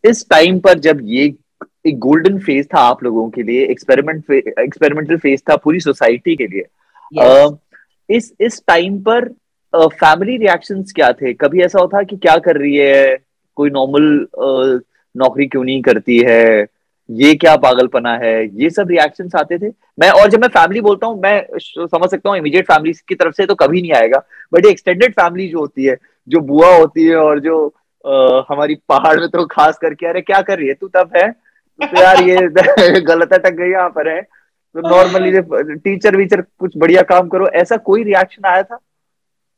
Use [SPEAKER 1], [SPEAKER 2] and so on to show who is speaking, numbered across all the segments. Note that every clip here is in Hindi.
[SPEAKER 1] इस टाइम पर जब ये एक गोल्डन फेज था आप लोगों के लिए, एक्सपेरिमेंटल फेज था पूरी सोसाइटी के लिए,
[SPEAKER 2] यस।
[SPEAKER 1] इस टाइम पर फैमिली रिएक्शंस क्या थे? कभी ऐसा होता कि क्या कर रही है, कोई नॉर्मल नौकरी क्यों नहीं करती है, ये क्या पागलपना है, ये सब रिएक्शंस आते थे? मैं, और जब मैं फैमिली बोलता हूँ, मैं समझ सकता हूँ इमीडिएट फैमिली की तरफ से तो कभी नहीं आएगा, बट ये एक्सटेंडेड फैमिली जो होती है, जो बुआ होती है और जो हमारी पहाड़ में तो खास करके, अरे क्या कर रही है तू, तब है तो यार ये गलत अटक गई यहाँ पर है, तो नॉर्मली टीचर वीचर कुछ बढ़िया काम करो, ऐसा कोई रिएक्शन आया था?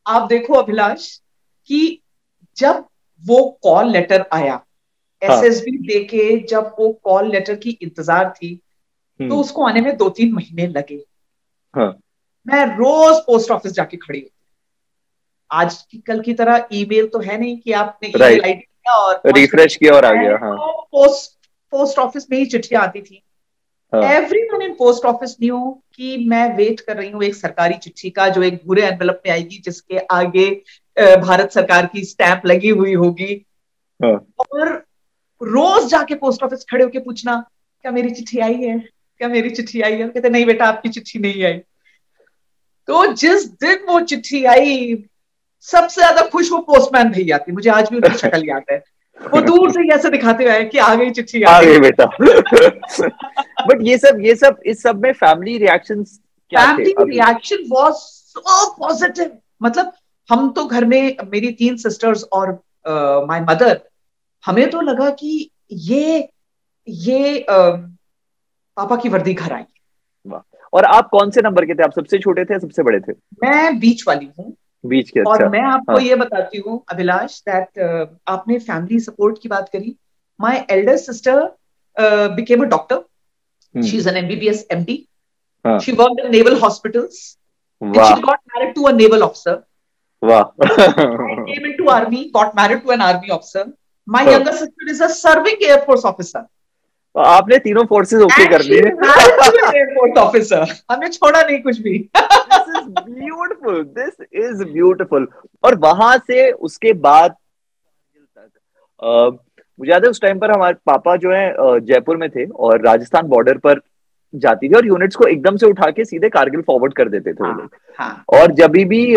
[SPEAKER 2] आप देखो अभिलाष कि जब वो कॉल लेटर आया,
[SPEAKER 1] हाँ।
[SPEAKER 2] एसएसबी देके जब वो कॉल लेटर की इंतजार थी, तो
[SPEAKER 1] हम्म।
[SPEAKER 2] उसको आने में 2-3 महीने लगे।
[SPEAKER 1] हाँ।
[SPEAKER 2] मैं रोज पोस्ट ऑफिस जाके खड़ी हूँ। आज की कल की तरह ईमेल तो है नहीं कि आपने ईमेल
[SPEAKER 1] राइट।
[SPEAKER 2] आईडी दिया और पहुंच गई।
[SPEAKER 1] रिफ्रेश किया और आ गया।
[SPEAKER 2] पहले
[SPEAKER 1] हाँ।
[SPEAKER 2] तो पोस्ट ऑफिस में ही चिट्ठियां आती थी।
[SPEAKER 1] हाँ।
[SPEAKER 2] Everyone in post office new कि मैं वेट कर रही हूँ एक सरकारी चिट्ठी का, जो एक भूरे एनवेलप में आएगी, जिसके आगे भारत सरकार की स्टैंप लगी हुई होगी।
[SPEAKER 1] हाँ।
[SPEAKER 2] और रोज जाके पोस्ट ऑफिस खड़े होके पूछना, क्या मेरी चिट्ठी आई है, क्या मेरी चिट्ठी आई है? कहते नहीं बेटा, आपकी चिट्ठी नहीं आई। तो जिस दिन वो चिट्ठी आई, सबसे ज्यादा खुश वो पोस्टमैन भैया थे। मुझे आज भी उनकी शक्ल याद है। वो दूर से ही ऐसे दिखाते हुए आए कि आ गई चिट्ठी, आ
[SPEAKER 1] आ
[SPEAKER 2] गई।
[SPEAKER 1] गए बेटा। बट ये सब इस सब में फैमिली रिएक्शंस क्या थे
[SPEAKER 2] फैमिली
[SPEAKER 1] अभी?
[SPEAKER 2] Reaction was so positive. मतलब हम तो घर में, मेरी 3 सिस्टर्स और माय मदर, हमें तो लगा कि ये पापा की वर्दी घर आई।
[SPEAKER 1] वाह। और आप कौन से नंबर के थे? आप सबसे छोटे थे या सबसे बड़े थे?
[SPEAKER 2] मैं बीच वाली हूँ।
[SPEAKER 1] बीच के,
[SPEAKER 2] और
[SPEAKER 1] अच्छा।
[SPEAKER 2] मैं आपको
[SPEAKER 1] हाँ।
[SPEAKER 2] ये बताती हूँ अभिलाष दैट, आपने फैमिली सपोर्ट की बात करी। My elder sister became a doctor.
[SPEAKER 1] Hmm.
[SPEAKER 2] She is an MBBS MD.
[SPEAKER 1] हाँ।
[SPEAKER 2] She worked in naval hospitals and she
[SPEAKER 1] वाह।
[SPEAKER 2] got married to a naval officer.
[SPEAKER 1] वाह।
[SPEAKER 2] I came into army, got married to an army officer. My
[SPEAKER 1] हाँ।
[SPEAKER 2] younger sister is a serving Air Force officer.
[SPEAKER 1] आपने तीनों फोर्सेस ओके
[SPEAKER 2] And
[SPEAKER 1] कर
[SPEAKER 2] she
[SPEAKER 1] लिए।
[SPEAKER 2] married to an Air Force officer. हमने छोड़ा नहीं कुछ भी।
[SPEAKER 1] This is beautiful, this is beautiful. और वहां से उसके बाद तक, मुझे याद है उस टाइम पर हमारे पापा जो है जयपुर में थे और राजस्थान बॉर्डर पर जाती थी, और यूनिट्स को एकदम से उठा के सीधे कारगिल फॉरवर्ड कर देते थे वो
[SPEAKER 2] हाँ
[SPEAKER 1] लोग।
[SPEAKER 2] हाँ।
[SPEAKER 1] और जब भी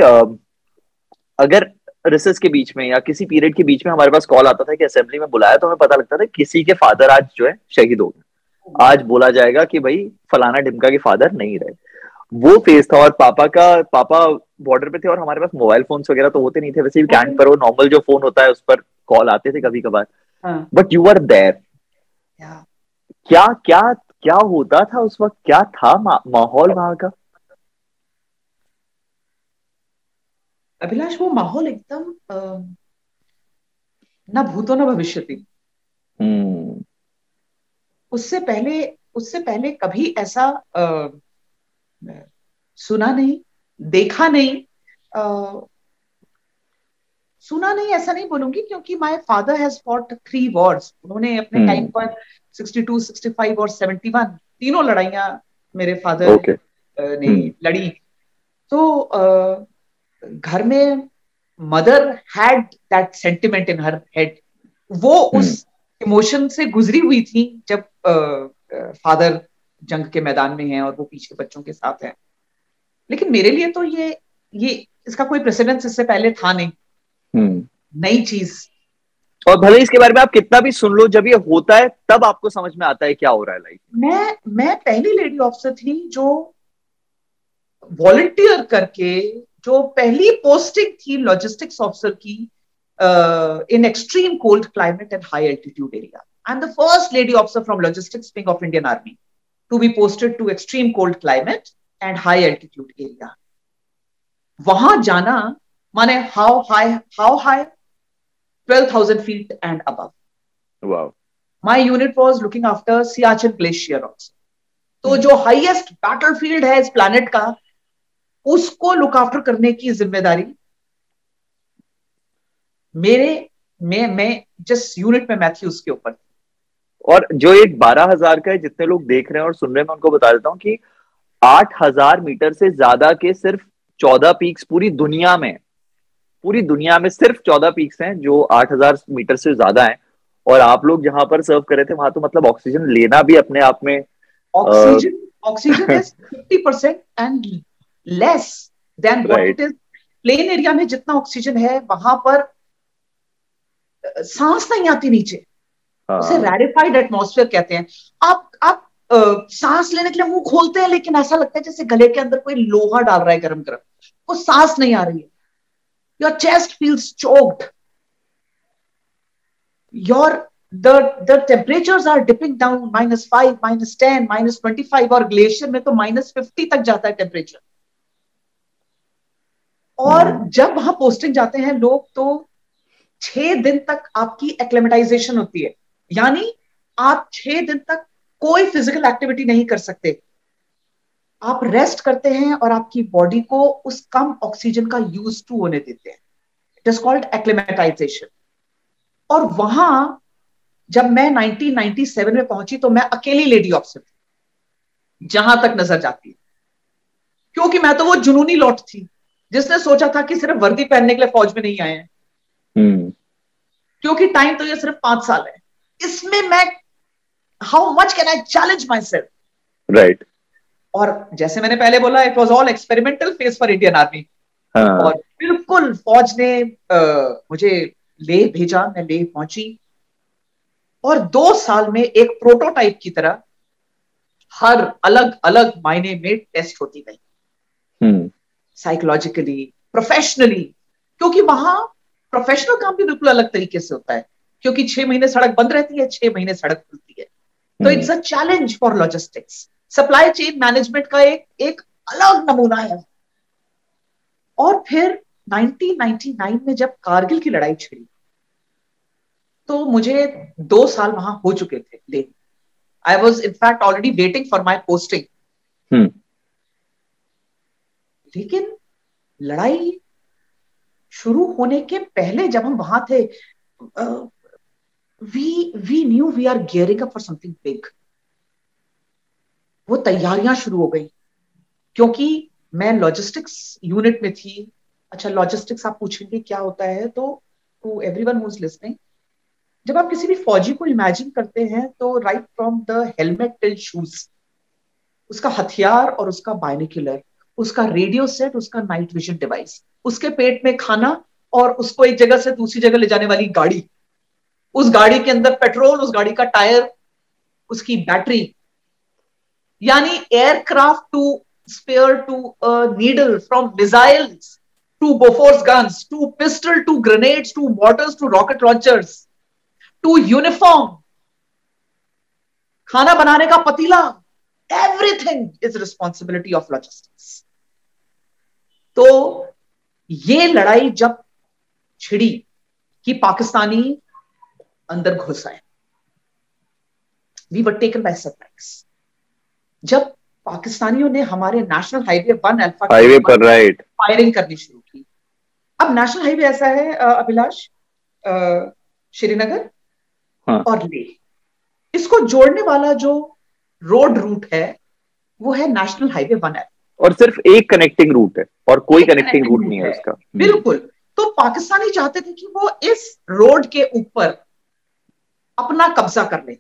[SPEAKER 1] अगर रिसेस के बीच में या किसी पीरियड के बीच में हमारे पास कॉल आता था कि असेंबली में बुलाया, तो हमें पता लगता था किसी के फादर आज जो है शहीद हो गए, आज बोला जाएगा कि भाई फलाना ढिमका के फादर नहीं रहे। वो फेज था। और पापा बॉर्डर पे थे, और हमारे पास मोबाइल फोन्स वगैरह तो होते नहीं थे वैसे भी, कैंट पर वो नॉर्मल जो फोन होता है उस पर कॉल आते थे कभी कभार।
[SPEAKER 2] हाँ।
[SPEAKER 1] But you are there. क्या क्या क्या होता था उस वक्त? क्या था माहौल वहां का?
[SPEAKER 2] अभिलाष वो माहौल एकदम ना भूतो ना भविष्य थी।
[SPEAKER 1] हम्म।
[SPEAKER 2] उससे पहले उससे पहले कभी ऐसा सुना नहीं, देखा नहीं। अ, सुना नहीं ऐसा नहीं बोलूंगी, क्योंकि my father has fought 3 Wars. उन्होंने अपने टाइम
[SPEAKER 1] हम्म।
[SPEAKER 2] पर 62, 65 और 71 तीनों लड़ाइयां मेरे फादर
[SPEAKER 1] ओके।
[SPEAKER 2] ने
[SPEAKER 1] हम्म।
[SPEAKER 2] लड़ी। तो घर में mother had that sentiment in her head. वो उस
[SPEAKER 1] हम्म।
[SPEAKER 2] इमोशन से गुजरी हुई थी जब फादर जंग के मैदान में हैं और वो पीछे बच्चों के साथ हैं। लेकिन मेरे लिए तो ये इसका कोई प्रेसिडेंस इससे पहले था नहीं।
[SPEAKER 1] हम्म।
[SPEAKER 2] नई चीज।
[SPEAKER 1] और भले इसके बारे में आप कितना भी सुन लो, जब ये होता है तब आपको समझ में आता है क्या हो रहा है लाइफ
[SPEAKER 2] मैं पहली लेडी ऑफिसर थी जो वॉलंटियर करके, जो पहली पोस्टिंग थी लॉजिस्टिक्स ऑफिसर की in extreme cold climate and high altitude area. I am the first lady officer from logistics wing of Indian Army to be posted to extreme cold climate and high altitude area. वहां जाना माने how high 12,000 feet and above.
[SPEAKER 1] में। वाह।
[SPEAKER 2] My unit was looking after Siachen Glacier also. तो
[SPEAKER 1] हम्म।
[SPEAKER 2] जो हाईएस्ट बैटलफील्ड है इस प्लैनेट का, उसको लुक आफ्टर करने की जिम्मेदारी मेरे मैं जिस यूनिट में मैं थी उसके ऊपर।
[SPEAKER 1] और जो एक 12,000 का है, जितने लोग देख रहे हैं और सुन रहे हैं, मैं उनको बता देता हूँ कि 8,000 मीटर से ज्यादा के सिर्फ 14 पीक्स पूरी दुनिया में सिर्फ 14 पीक्स हैं जो 8,000 मीटर से ज्यादा हैं। और आप लोग जहां पर सर्व कर रहे थे वहां तो मतलब ऑक्सीजन लेना भी अपने आप में
[SPEAKER 2] oxygen oxygen is 50% and less than what
[SPEAKER 1] right.
[SPEAKER 2] It is. Plain area में जितना ऑक्सीजन है वहां पर सांस नहीं आती नीचे, उसे
[SPEAKER 1] हाँ।
[SPEAKER 2] रैरिफाइड एटमॉस्फेयर कहते हैं। आप सांस लेने के लिए मुंह खोलते हैं लेकिन ऐसा लगता है जैसे गले के अंदर कोई लोहा डाल रहा है गरम गरम, वो सांस नहीं आ रही है। Your chest feels choked, your the temperatures are dipping down -5, -10, -25, और ग्लेशियर में तो -50 तक जाता है टेम्परेचर। और जब वहां पोस्टिंग जाते हैं लोग तो 6 दिन तक आपकी एक्लेमेटाइजेशन होती है, यानी आप 6 दिन तक कोई फिजिकल एक्टिविटी नहीं कर सकते। आप रेस्ट करते हैं और आपकी बॉडी को उस कम ऑक्सीजन का यूज टू होने देते हैं। It is called acclimatisation. और वहां जब मैं 1997 में पहुंची तो मैं अकेली लेडी ऑफिसर थी जहां तक नजर जाती है, क्योंकि मैं तो वो जुनूनी लौट थी जिसने सोचा था कि सिर्फ वर्दी पहनने के लिए फौज में नहीं आए हैं, क्योंकि टाइम तो ये सिर्फ 5 साल है। इसमें मैं how much can I challenge my self.
[SPEAKER 1] Right.
[SPEAKER 2] और जैसे मैंने पहले बोला, it was all experimental phase for Indian army.
[SPEAKER 1] हाँ।
[SPEAKER 2] और बिल्कुल फौज ने मुझे लेह भेजा, मैं लेह पहुंची और 2 साल में एक प्रोटोटाइप की तरह हर अलग अलग मायने में टेस्ट होती गई, साइकोलॉजिकली, प्रोफेशनली। क्योंकि वहां प्रोफेशनल काम भी बिल्कुल अलग तरीके से होता है, क्योंकि 6 महीने सड़क बंद रहती है, 6 महीने सड़क खुलती है। तो it's a challenge for logistics. Supply chain management का एक अलग नमूना है। और फिर 1999 में जब कारगिल की लड़ाई छिड़ी तो मुझे 2 साल वहां हो चुके थे ले। I was in fact already waiting for my posting. लेकिन लड़ाई शुरू होने के पहले जब हम वहां थे, we knew we are gearing up for something big. वो तैयारियां शुरू हो गई, क्योंकि मैं लॉजिस्टिक्स यूनिट में थी। अच्छा, लॉजिस्टिक्स आप पूछेंगे क्या होता है, तो to everyone who is listening, जब आप किसी भी फौजी को इमेजिन करते हैं तो right from the helmet till shoes, उसका हथियार और उसका बाइनोक्यूलर, उसका रेडियो सेट, उसका नाइट विजन डिवाइस, उसके पेट में खाना और उसको एक जगह से दूसरी जगह ले जाने वाली गाड़ी, उस गाड़ी के अंदर पेट्रोल, उस गाड़ी का टायर, उसकी बैटरी, यानी aircraft to spare to needle, from missiles to Bofors guns to pistol to grenades to mortars to rocket launchers to uniform, खाना बनाने का पतीला, everything is responsibility of logistics. तो ये लड़ाई जब छिड़ी कि पाकिस्तानी अंदर घुस आए, we were taken by surprise. जब पाकिस्तानियों ने हमारे नेशनल हाईवे 1 अल्फा
[SPEAKER 1] हाईवे पर राइट
[SPEAKER 2] फायरिंग करनी शुरू की। अब नेशनल हाईवे ऐसा है अभिलाष, श्रीनगर और लेह, इसको जोड़ने वाला जो रोड रूट है वो है नेशनल हाईवे 1 अल्फा।
[SPEAKER 1] और सिर्फ एक कनेक्टिंग रूट है और कोई कनेक्टिंग रूट नहीं है उसका।
[SPEAKER 2] बिल्कुल। तो पाकिस्तानी चाहते थे कि वो इस रोड के ऊपर अपना कब्जा कर ले,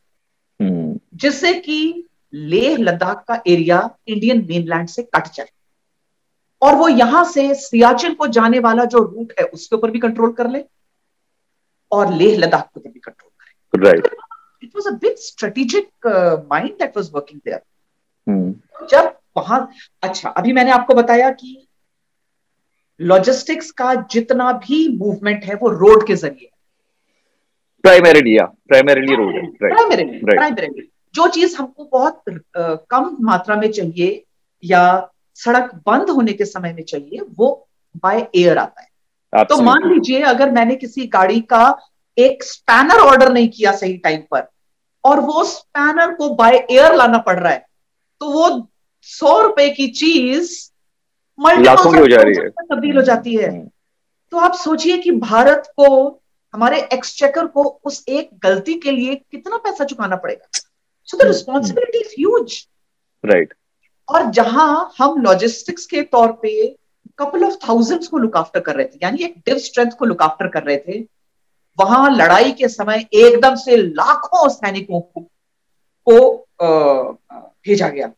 [SPEAKER 2] जिससे कि लेह लद्दाख का एरिया इंडियन मेनलैंड से कट जाए और वो यहां से सियाचिन को जाने वाला जो रूट है उसके ऊपर भी कंट्रोल कर ले और लेह लद्दाख के ऊपर भी कंट्रोल करे।
[SPEAKER 1] Right.
[SPEAKER 2] It was a big strategic mind that was working there. जब वहां, अच्छा अभी मैंने आपको बताया कि लॉजिस्टिक्स का जितना भी मूवमेंट है वो रोड के जरिए,
[SPEAKER 1] प्राइमरीली रोड है।
[SPEAKER 2] प्राइमरीली जो चीज हमको बहुत कम मात्रा में चाहिए या सड़क बंद होने के समय में चाहिए वो बाय एयर आता है। Absolutely. तो मान लीजिए अगर मैंने किसी गाड़ी का एक स्पैनर ऑर्डर नहीं किया सही टाइम पर और वो स्पैनर को बाय एयर लाना पड़ रहा है, तो वो 100 रुपए की चीज
[SPEAKER 1] लाखों की हो जा रही है,
[SPEAKER 2] तब्दील हो जाती है। तो आप सोचिए कि भारत को, हमारे एक्सचेकर को उस एक गलती के लिए कितना पैसा चुकाना पड़ेगा। So the responsibility is huge.
[SPEAKER 1] Right.
[SPEAKER 2] और जहां हम लॉजिस्टिक्स के तौर पे कपल ऑफ थाउजेंड्स को लुक आफ्टर कर रहे थे, यानी एक डिव स्ट्रेंथ को लुक आफ्टर कर रहे थे, वहां लड़ाई के समय एकदम से लाखों सैनिकों को भेजा गया।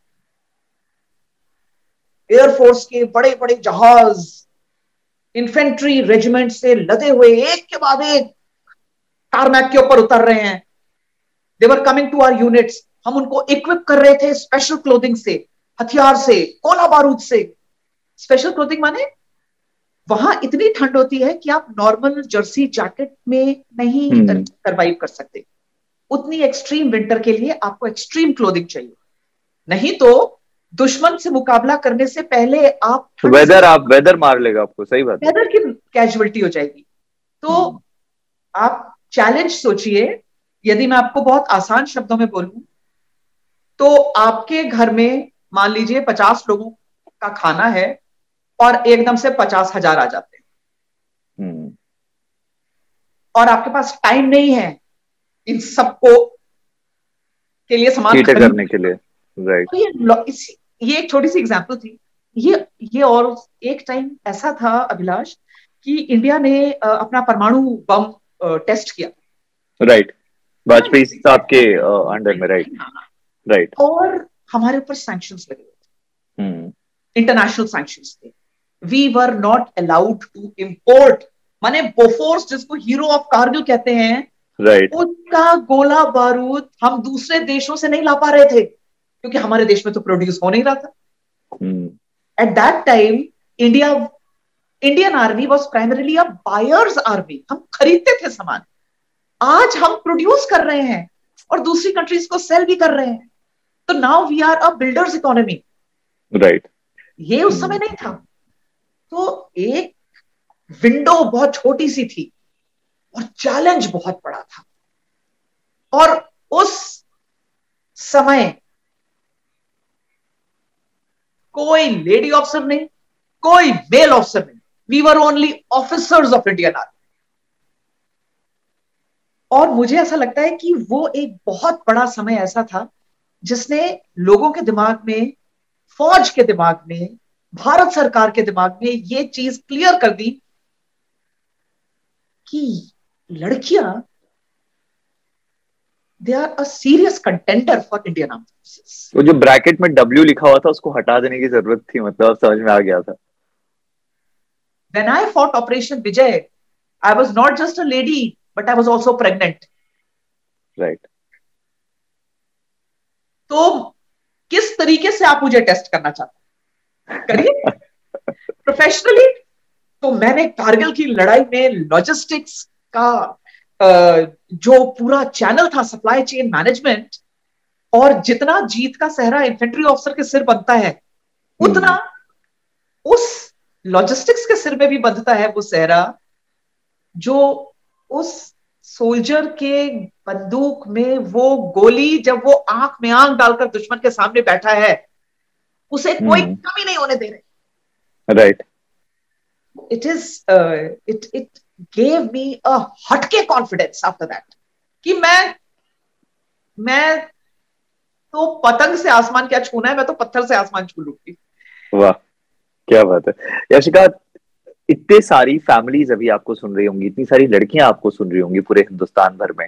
[SPEAKER 2] एयरफोर्स के बड़े बड़े जहाज इन्फेंट्री रेजिमेंट से लदे हुए एक के बाद एक टारमैक के ऊपर उतर रहे हैं। They are coming to our units. हम उनको इक्विप कर रहे थे स्पेशल क्लोथिंग से, हथियार से, गोला बारूद से। स्पेशल क्लोथिंग माने वहां इतनी ठंड होती है कि आप नॉर्मल जर्सी जैकेट में नहीं सरवाइव कर सकते। उतनी एक्सट्रीम विंटर के लिए आपको एक्सट्रीम क्लोथिंग चाहिए, नहीं तो दुश्मन से मुकाबला करने से पहले आप
[SPEAKER 1] वेदर मार लेगा आपको। सही बात है,
[SPEAKER 2] वेदर की कैजुअलिटी हो जाएगी। तो आप चैलेंज सोचिए, यदि मैं आपको बहुत आसान शब्दों में बोलूं तो आपके घर में मान लीजिए 50 लोगों का खाना है और एकदम से 50,000 आ जाते हैं और आपके पास टाइम नहीं है इन सबको के लिए सामान
[SPEAKER 1] करने के लिए। राइट।
[SPEAKER 2] तो ये एक छोटी सी एग्जांपल थी। ये और एक टाइम ऐसा था अभिलाष कि इंडिया ने अपना परमाणु बम टेस्ट किया।
[SPEAKER 1] राइट, वाजपेयी साहब के अंडर में। Right right.
[SPEAKER 2] और हमारे ऊपर सैंक्शंस लगे हुए, इंटरनेशनल सैंक्शंस थे। We were not allowed to import, माने बोफोर्स जिसको हीरो ऑफ कारगिल कहते हैं,
[SPEAKER 1] राइट,
[SPEAKER 2] उसका गोला बारूद हम दूसरे देशों से नहीं ला पा रहे थे क्योंकि हमारे देश में तो प्रोड्यूस हो नहीं रहा था। At that time Indian army was primarily a buyers army. हम खरीदते थे सामान। आज हम प्रोड्यूस कर रहे हैं और दूसरी कंट्रीज को सेल भी कर रहे हैं। तो now we are a builders economy.
[SPEAKER 1] Right.
[SPEAKER 2] ये उस समय नहीं था। तो एक विंडो बहुत छोटी सी थी और चैलेंज बहुत बड़ा था। और उस समय कोई लेडी ऑफिसर नहीं, कोई मेल ऑफिसर नहीं। We were only officers of Indian Army. और मुझे ऐसा लगता है कि वो एक बहुत बड़ा समय ऐसा था जिसने लोगों के दिमाग में, फौज के दिमाग में, भारत सरकार के दिमाग में ये चीज क्लियर कर दी कि लड़कियां they are a serious contender for Indian armed forces.
[SPEAKER 1] वो जो ब्रैकेट में W लिखा हुआ था उसको हटा देने की जरूरत थी, मतलब समझ में आ गया था।
[SPEAKER 2] When I fought Operation Vijay, I was not just a lady, but I was also pregnant.
[SPEAKER 1] Right.
[SPEAKER 2] तो किस तरीके से आप मुझे टेस्ट करना चाहते हैं, करिए प्रोफेशनली। तो मैंने कारगिल की लड़ाई में लॉजिस्टिक्स का जो पूरा चैनल था, सप्लाई चेन मैनेजमेंट, और जितना जीत का सहरा इन्फेंट्री ऑफिसर के सिर बनता है उतना उस लॉजिस्टिक्स के सिर में भी बंधता है वो सहरा जो उस सोल्जर के बंदूक में वो गोली जब वो आंख में आंख डालकर दुश्मन के सामने बैठा है उसे कोई कमी नहीं होने दे रहे।
[SPEAKER 1] Right.
[SPEAKER 2] It gave me a हटके कॉन्फिडेंस आफ्टर दैट कि मैं तो पतंग से आसमान क्या छूना है, मैं तो पत्थर से आसमान छू लूंगी।
[SPEAKER 1] वाह, क्या बात है यशिका। इतने सारी फैमिलीज अभी आपको सुन रही होंगी, इतनी सारी लड़कियां आपको सुन रही होंगी पूरे हिंदुस्तान भर में।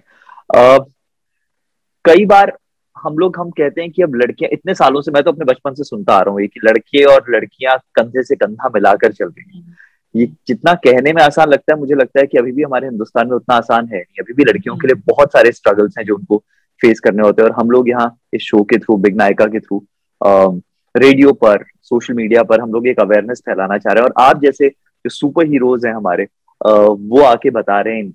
[SPEAKER 1] कई बार हम कहते हैं कि अब लड़कियां, इतने सालों से मैं तो अपने बचपन से सुनता आ रहा हूँ कि लड़के और लड़कियां कंधे से कंधा मिलाकर चल रही हैं। ये जितना कहने में आसान लगता है, मुझे लगता है कि अभी भी हमारे हिंदुस्तान में उतना आसान है नहीं। अभी भी लड़कियों के लिए बहुत सारे स्ट्रगल्स हैं जो उनको फेस करने होते हैं। और हम लोग यहाँ इस शो के थ्रू, बिग नायका के थ्रू, रेडियो पर, सोशल मीडिया पर हम लोग एक अवेयरनेस फैलाना चाह रहे हैं। और आप जैसे जो सुपर हीरोज हैं हमारे, वो आके बता रहे हैं।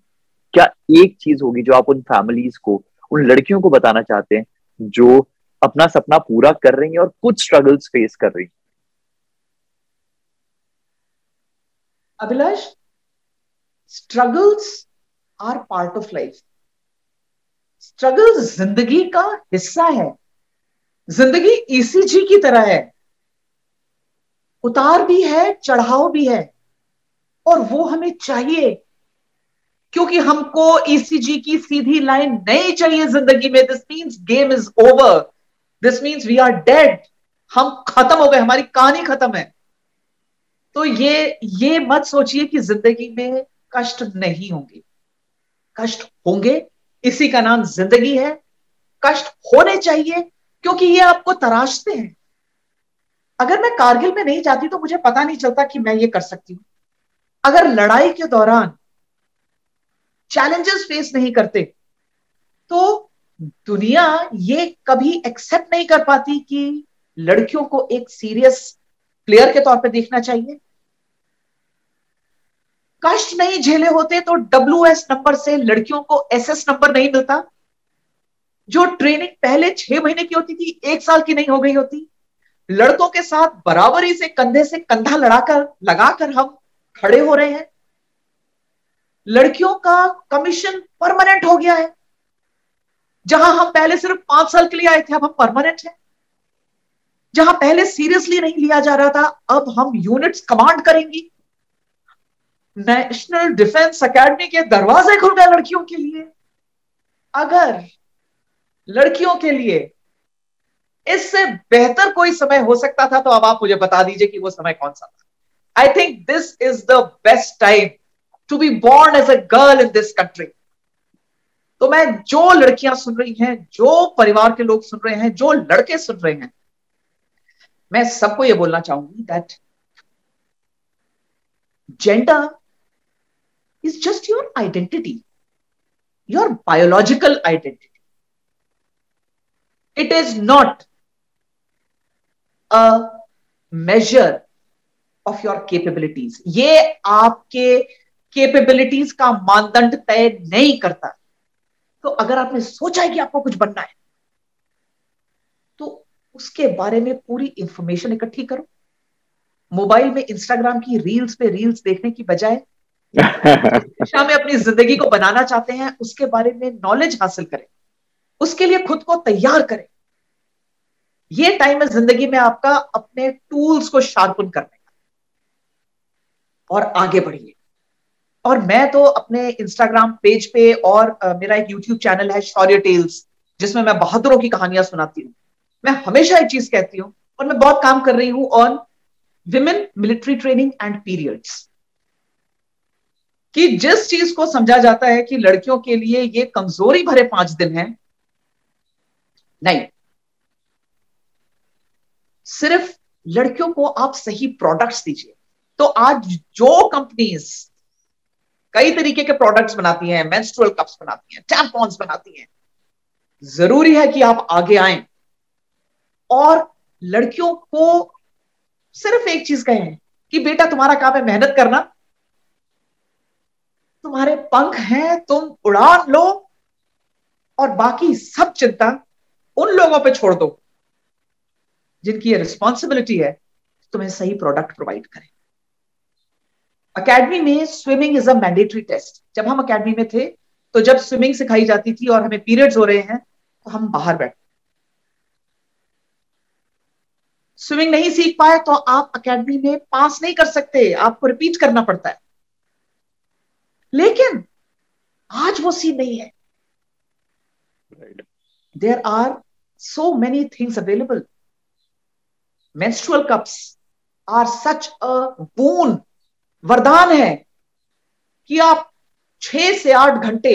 [SPEAKER 1] क्या एक चीज होगी जो आप उन फैमिलीज को, उन लड़कियों को बताना चाहते हैं जो अपना सपना पूरा कर रही हैं और कुछ स्ट्रगल्स फेस कर रही हैं?
[SPEAKER 2] Abhilash, struggles are part of life. Struggles जिंदगी का हिस्सा है। जिंदगी ईसीजी की तरह है, उतार भी है, चढ़ाव भी है, और वो हमें चाहिए क्योंकि हमको ईसीजी की सीधी लाइन नहीं चाहिए जिंदगी में। This means game is over, this means we are dead. हम खत्म हो गए, हमारी कहानी खत्म है। तो ये मत सोचिए कि जिंदगी में कष्ट नहीं होंगे। कष्ट होंगे, इसी का नाम जिंदगी है। कष्ट होने चाहिए क्योंकि ये आपको तराशते हैं। अगर मैं कारगिल में नहीं जाती तो मुझे पता नहीं चलता कि मैं ये कर सकती हूं। अगर लड़ाई के दौरान चैलेंजेस फेस नहीं करते तो दुनिया ये कभी एक्सेप्ट नहीं कर पाती कि लड़कियों को एक सीरियस प्लेयर के तौर पे देखना चाहिए। कष्ट नहीं झेले होते तो WS नंबर से लड़कियों को SS नंबर नहीं मिलता। जो ट्रेनिंग पहले 6 महीने की होती थी 1 साल की नहीं हो गई होती। लड़कों के साथ बराबरी से कंधा लगाकर हम खड़े हो रहे हैं। लड़कियों का कमीशन परमानेंट हो गया है। जहां हम पहले सिर्फ 5 साल के लिए आए थे, अब हम परमानेंट हैं। जहां पहले सीरियसली नहीं लिया जा रहा था, अब हम यूनिट्स कमांड करेंगी। नेशनल डिफेंस एकेडमी के दरवाजे खुल गए लड़कियों के लिए। अगर लड़कियों के लिए इससे बेहतर कोई समय हो सकता था तो अब आप मुझे बता दीजिए कि वो समय कौन सा था। I think this is the best time to be born as a girl in this country. तो मैं, जो लड़कियां सुन रही हैं, जो परिवार के लोग सुन रहे हैं, जो लड़के सुन रहे हैं, मैं सबको यह बोलना चाहूंगी that gender is just your identity, your biological identity. It is not a measure of your capabilities. ये आपके कैपेबिलिटीज का मानदंड तय नहीं करता। तो अगर आपने सोचा है कि आपको कुछ बनना है तो उसके बारे में पूरी इंफॉर्मेशन इकट्ठी करो। मोबाइल में इंस्टाग्राम की रील्स पे रील्स देखने की बजाय दिशा में अपनी जिंदगी को बनाना चाहते हैं उसके बारे में नॉलेज हासिल करें, उसके लिए खुद को तैयार करें। ये टाइम है जिंदगी में आपका अपने टूल्स को शार्पन करने का, और आगे बढ़िए। और मैं तो अपने इंस्टाग्राम पेज पे और मेरा एक यूट्यूब चैनल है शौर्य टेल्स, जिसमें मैं बहादुरों की कहानियां सुनाती हूँ। मैं हमेशा एक चीज कहती हूँ, और मैं बहुत काम कर रही हूं on women military training and periods, कि जिस चीज को समझा जाता है कि लड़कियों के लिए ये कमजोरी भरे 5 दिन हैं, नहीं, सिर्फ लड़कियों को आप सही प्रोडक्ट्स दीजिए। तो आज जो कंपनीज कई तरीके के प्रोडक्ट्स बनाती हैं, मेंस्ट्रुअल कप्स बनाती हैं, टैम्पॉन्स बनाती हैं, जरूरी है कि आप आगे आएं और लड़कियों को सिर्फ एक चीज कहें कि बेटा तुम्हारा काम है मेहनत करना, तुम्हारे पंख हैं, तुम उड़ान लो, और बाकी सब चिंता उन लोगों पे छोड़ दो जिनकी ये रिस्पॉन्सिबिलिटी है तुम्हें सही प्रोडक्ट प्रोवाइड करें। अकेडमी में swimming is a mandatory test. जब हम अकेडमी में थे तो जब स्विमिंग सिखाई जाती थी और हमें पीरियड्स हो रहे हैं तो हम बाहर बैठे। स्विमिंग नहीं सीख पाए तो आप अकेडमी में पास नहीं कर सकते, आपको रिपीट करना पड़ता है। लेकिन आज वो सीन नहीं है। There are so many things available. Menstrual cups are such a boon, वरदान है कि आप 6 से 8 घंटे,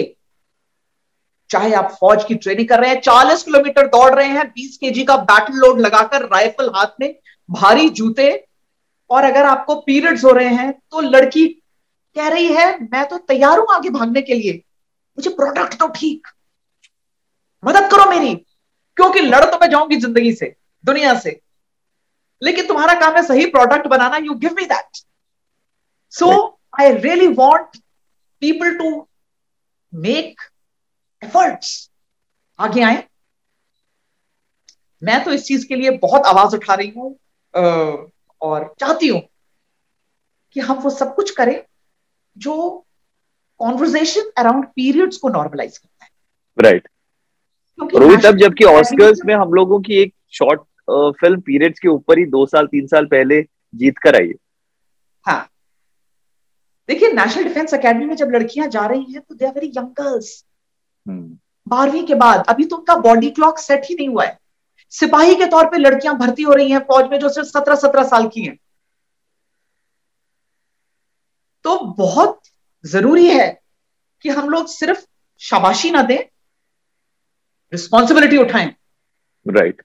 [SPEAKER 2] चाहे आप फौज की ट्रेनिंग कर रहे हैं, 40 किलोमीटर दौड़ रहे हैं, 20 kg का बैटल लोड लगाकर, राइफल हाथ में, भारी जूते, और अगर आपको पीरियड्स हो रहे हैं तो लड़की कह रही है मैं तो तैयार हूं आगे भागने के लिए, मुझे प्रोडक्ट तो ठीक, मदद करो मेरी, क्योंकि लड़ तो मैं जाऊंगी जिंदगी से, दुनिया से, लेकिन तुम्हारा काम है सही प्रोडक्ट बनाना, you give me that. So I really want people to make efforts, आगे आए। मैं तो इस चीज के लिए बहुत आवाज उठा रही हूं और चाहती हूं कि हम वो सब कुछ करें जो कॉन्वर्सेशन अराउंड पीरियड्स को नॉर्मलाइज करता है।
[SPEAKER 1] राइट। और वही तब जबकि ऑस्कर्स में हम लोगों की एक शॉर्ट फिल्म पीरियड्स के ऊपर ही 2 साल 3 साल पहले जीत कर आई।
[SPEAKER 2] हाँ, देखिए नेशनल डिफेंस एकेडमी में जब लड़कियां जा रही हैं तो they are very young girls. 12वीं के बाद अभी तो उनका बॉडी क्लॉक सेट ही नहीं हुआ है। सिपाही के तौर पे लड़कियां भर्ती हो रही हैं फौज में जो सिर्फ 17-17 साल की हैं। तो बहुत जरूरी है कि हम लोग सिर्फ शाबाशी ना दें, रिस्पॉन्सिबिलिटी उठाएं।
[SPEAKER 1] Right.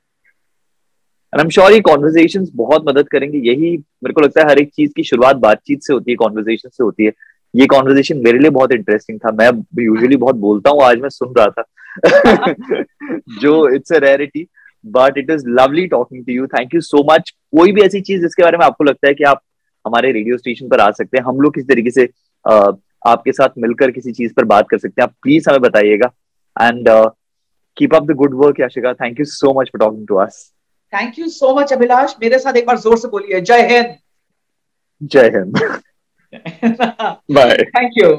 [SPEAKER 1] And I am sure ये कॉन्वर्जेशंस बहुत मदद करेंगे। यही मेरे को लगता है हर एक चीज की शुरुआत बातचीत से होती है, कॉन्वर्जेशन से होती है। ये कॉन्वर्जेशन मेरे लिए बहुत इंटरेस्टिंग था। मैं यूजुअली बहुत बोलता हूँ, आज मैं सुन रहा था जो it's a rarity, but it is lovely talking to you. Thank you so much. कोई भी ऐसी चीज जिसके बारे में आपको लगता है कि आप हमारे रेडियो स्टेशन पर आ सकते हैं, हम लोग किसी तरीके से आपके साथ मिलकर किसी चीज पर बात कर सकते हैं, आप प्लीज हमें बताइएगा। And keep up the good work Yashika. Thank you so much for talking to us.
[SPEAKER 2] Thank you so much Abhilash. मेरे साथ एक बार जोर से बोलिए, जय हिंद।
[SPEAKER 1] जय हिंद। बाय।
[SPEAKER 2] Thank you.